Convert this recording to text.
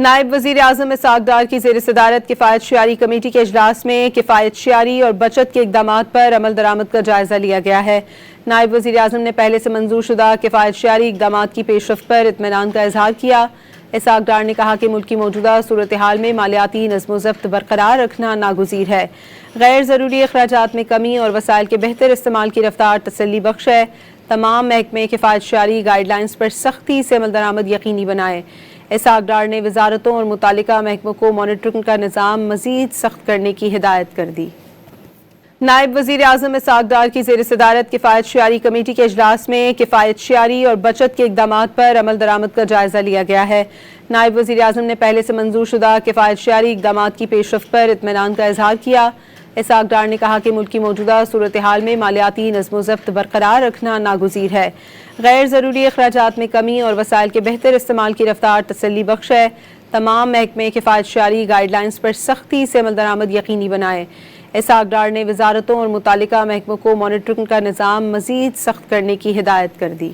نائب وزیر اعظم اسحاق ڈار کی زیر صدارت کفایت شعاری کمیٹی کے اجلاس میں کفایت شعاری اور بچت کے اقدامات پر عمل درآمد کا جائزہ لیا گیا ہے۔ نائب وزیر اعظم نے پہلے سے منظور شدہ کفایت شعاری اقدامات کی پیش رفت پر اطمینان کا اظہار کیا۔ اسحاق ڈار نے کہا کہ ملک کی موجودہ صورتحال میں مالیاتی نظم و ضبط برقرار رکھنا ناگزیر ہے۔ غیر ضروری اخراجات میں کمی اور وسائل کے بہتر استعمال کی رفتار تسلی بخش ہے۔ تمام محکمے کفایت شعاری گائیڈ لائنز پر سختی سے عمل درآمد یقینی بنائیں۔ اسحاق ڈار نے وزارتوں اور متعلقہ محکموں کو مانیٹرنگ کا نظام مزید سخت کرنے کی ہدایت کر دی۔ نائب وزیر اعظم اسحاق ڈار کی زیر صدارت کفایت شعاری کمیٹی کے اجلاس میں کفایت شعاری اور بچت کے اقدامات پر عمل درآمد کا جائزہ لیا گیا ہے۔ نائب وزیر اعظم نے پہلے سے منظور شدہ کفایت شعاری اقدامات کی پیش رفت پر اطمینان کا اظہار کیا۔ اسحاق ڈار نے کہا کہ ملک کی موجودہ صورتحال میں مالیاتی نظم و ضبط برقرار رکھنا ناگزیر ہے۔ غیر ضروری اخراجات میں کمی اور وسائل کے بہتر استعمال کی رفتار تسلی بخش ہے۔ تمام محکمے کفایت شعاری گائیڈ لائنز پر سختی سے عمل درآمد یقینی بنائیں۔ اسحاق ڈار نے وزارتوں اور متعلقہ محکموں کو مانیٹرنگ کا نظام مزید سخت کرنے کی ہدایت کر دی۔